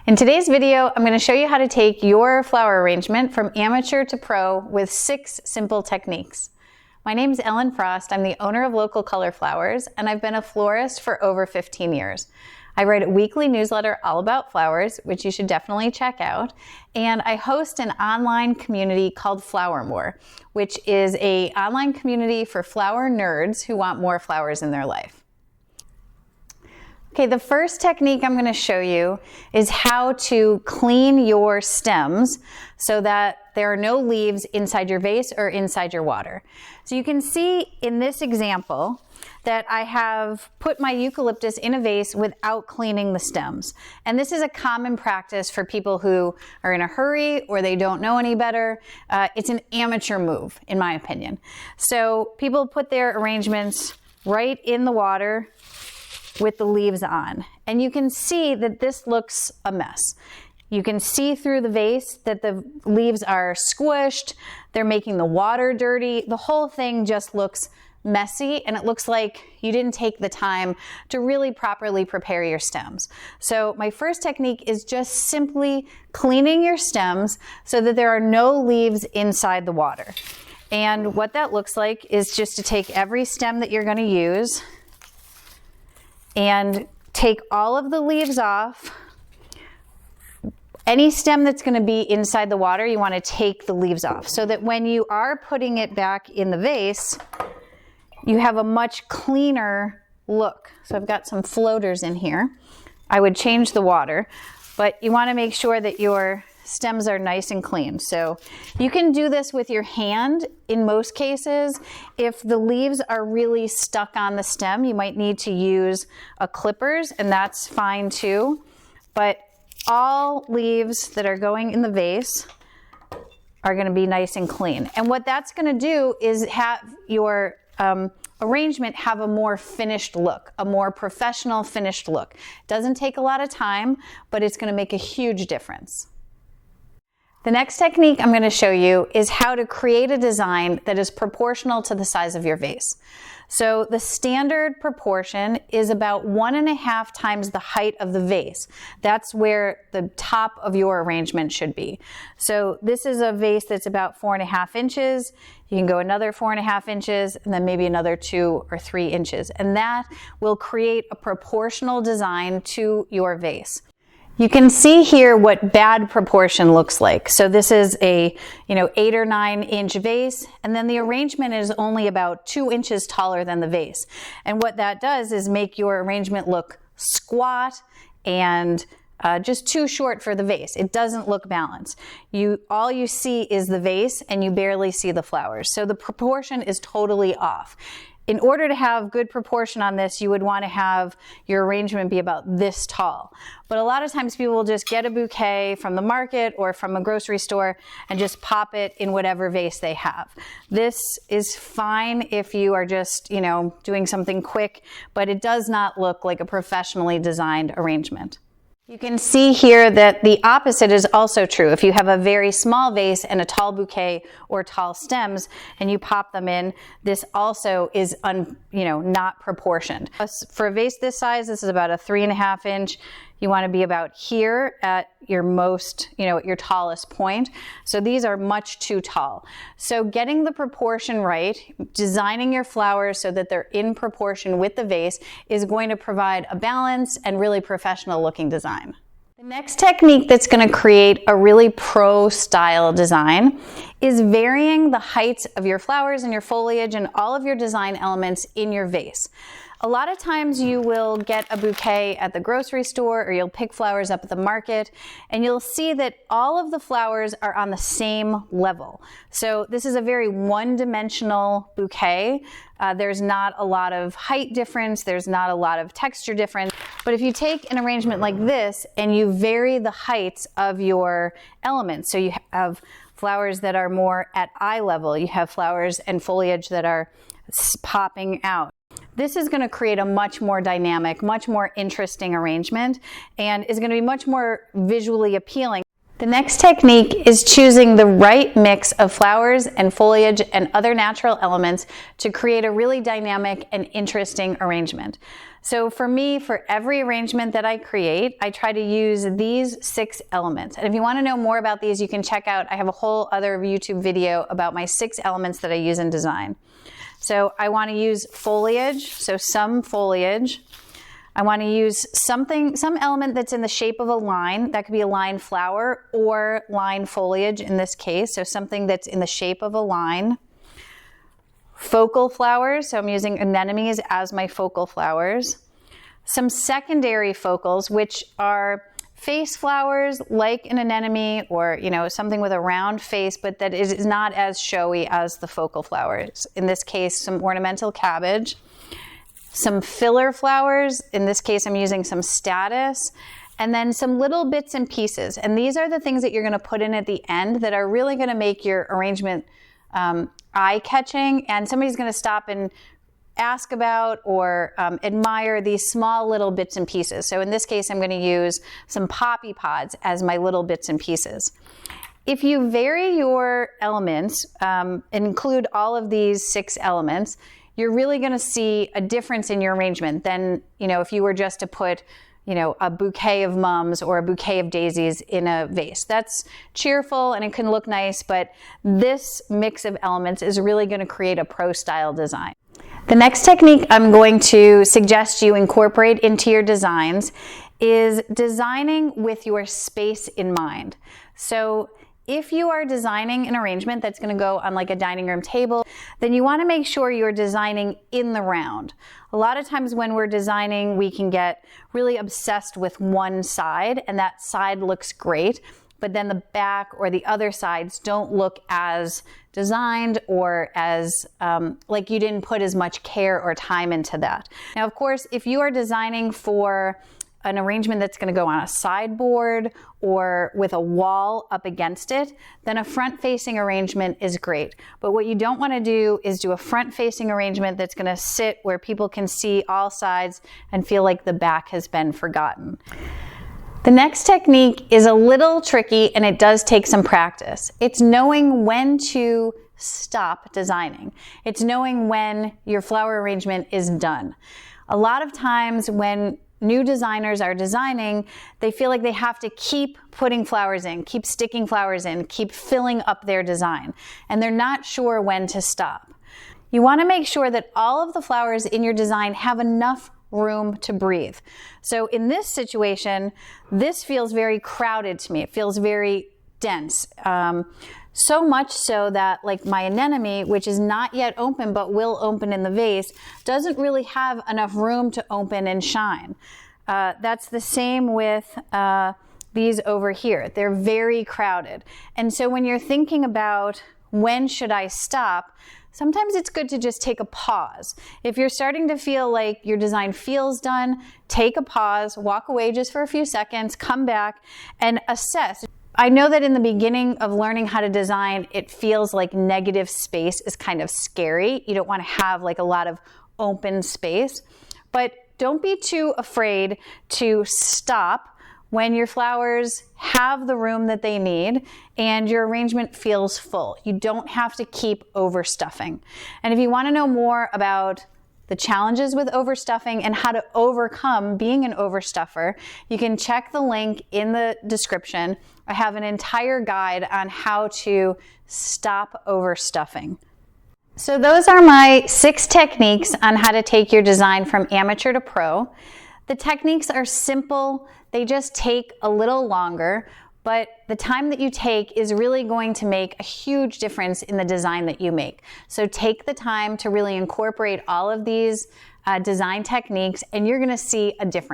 In today's video, I'm going to show you how to take your flower arrangement from amateur to pro with 6 simple techniques. My name is Ellen Frost. I'm the owner of Local Color Flowers, and I've been a florist for over 15 years. I write a weekly newsletter all about flowers, which you should definitely check out, and I host an online community called Flower More, which is an online community for flower nerds who want more flowers in their life. Okay, the first technique I'm going to show you is how to clean your stems so that there are no leaves inside your vase or inside your water. So you can see in this example that I have put my eucalyptus in a vase without cleaning the stems. And this is a common practice for people who are in a hurry or they don't know any better. It's an amateur move, in my opinion. So people put their arrangements right in the water with the leaves on. And you can see that this looks a mess. You can see through the vase that the leaves are squished, they're making the water dirty. The whole thing just looks messy, and it looks like you didn't take the time to really properly prepare your stems. So my first technique is just simply cleaning your stems so that there are no leaves inside the water. And what that looks like is just to take every stem that you're going to use and take all of the leaves off. Any stem that's going to be inside the water, you want to take the leaves off so that when you are putting it back in the vase, you have a much cleaner look. So I've got some floaters in here. I would change the water, but you want to make sure that your stems are nice and clean. So you can do this with your hand in most cases. If the leaves are really stuck on the stem, you might need to use a clippers, and that's fine too. But all leaves that are going in the vase are going to be nice and clean. And what that's going to do is have your arrangement have a more finished look, a more professional finished look. It doesn't take a lot of time, but it's going to make a huge difference. The next technique I'm going to show you is how to create a design that is proportional to the size of your vase. So the standard proportion is about 1.5 times the height of the vase. That's where the top of your arrangement should be. So this is a vase that's about 4.5 inches. You can go another 4.5 inches and then maybe another 2 or 3 inches. And that will create a proportional design to your vase. You can see here what bad proportion looks like. So this is a 8 or 9 inch vase, and then the arrangement is only about 2 inches taller than the vase. And what that does is make your arrangement look squat and just too short for the vase. It doesn't look balanced. All you see is the vase and you barely see the flowers. So the proportion is totally off. In order to have good proportion on this, you would want to have your arrangement be about this tall. But a lot of times people will just get a bouquet from the market or from a grocery store and just pop it in whatever vase they have. This is fine if you are just, doing something quick, but it does not look like a professionally designed arrangement. You can see here that the opposite is also true. If you have a very small vase and a tall bouquet or tall stems and you pop them in, this also is not proportioned. For a vase this size, this is about a 3.5 inch. You want to be about here at your most, at your tallest point. So these are much too tall. So getting the proportion right, designing your flowers so that they're in proportion with the vase is going to provide a balanced and really professional looking design. The next technique that's going to create a really pro style design is varying the heights of your flowers and your foliage and all of your design elements in your vase. A lot of times you will get a bouquet at the grocery store or you'll pick flowers up at the market and you'll see that all of the flowers are on the same level. So this is a very one-dimensional bouquet. There's not a lot of height difference, there's not a lot of texture difference. But if you take an arrangement like this and you vary the heights of your elements, so you have flowers that are more at eye level, you have flowers and foliage that are popping out. This is going to create a much more dynamic, much more interesting arrangement and is going to be much more visually appealing. The next technique is choosing the right mix of flowers and foliage and other natural elements to create a really dynamic and interesting arrangement. So for me, for every arrangement that I create, I try to use these 6 elements. And if you want to know more about these, you can check out, I have a whole other YouTube video about my 6 elements that I use in design. So I want to use foliage, so some foliage. I want to use some element that's in the shape of a line. That could be a line flower or line foliage in this case. So something that's in the shape of a line. Focal flowers, so I'm using anemones as my focal flowers. Some secondary focals, which are face flowers like an anemone or, something with a round face, but that is not as showy as the focal flowers. In this case, some ornamental cabbage. Some filler flowers, in this case I'm using some statice, and then some little bits and pieces. And these are the things that you're going to put in at the end that are really going to make your arrangement eye-catching, and somebody's going to stop and ask about or admire these small little bits and pieces. So in this case I'm going to use some poppy pods as my little bits and pieces. If you vary your elements, include all of these 6 elements, you're really going to see a difference in your arrangement than, if you were just to put, a bouquet of mums or a bouquet of daisies in a vase. That's cheerful and it can look nice, but this mix of elements is really going to create a pro-style design. The next technique I'm going to suggest you incorporate into your designs is designing with your space in mind. So if you are designing an arrangement that's going to go on like a dining room table, then you want to make sure you're designing in the round. A lot of times when we're designing, we can get really obsessed with one side, and that side looks great, but then the back or the other sides don't look as designed or as like you didn't put as much care or time into that. Now, of course, if you are designing for an arrangement that's going to go on a sideboard or with a wall up against it, then a front-facing arrangement is great. But what you don't want to do is do a front-facing arrangement that's going to sit where people can see all sides and feel like the back has been forgotten. The next technique is a little tricky and it does take some practice. It's knowing when to stop designing. It's knowing when your flower arrangement is done. A lot of times when new designers are designing, they feel like they have to keep putting flowers in, keep sticking flowers in, keep filling up their design, and they're not sure when to stop. You want to make sure that all of the flowers in your design have enough room to breathe. So in this situation, this feels very crowded to me. It feels very dense. So much so that like my anemone, which is not yet open but will open in the vase, doesn't really have enough room to open and shine. That's the same with these over here. They're very crowded. And so when you're thinking about when should I stop, sometimes it's good to just take a pause. If you're starting to feel like your design feels done, take a pause, walk away just for a few seconds, come back and assess. I know that in the beginning of learning how to design, it feels like negative space is kind of scary. You don't want to have like a lot of open space, but don't be too afraid to stop when your flowers have the room that they need and your arrangement feels full. You don't have to keep overstuffing. And if you want to know more about the challenges with overstuffing and how to overcome being an overstuffer, you can check the link in the description. I have an entire guide on how to stop overstuffing. So those are my 6 techniques on how to take your design from amateur to pro. The techniques are simple. They just take a little longer, but the time that you take is really going to make a huge difference in the design that you make. So take the time to really incorporate all of these design techniques and you're going to see a difference.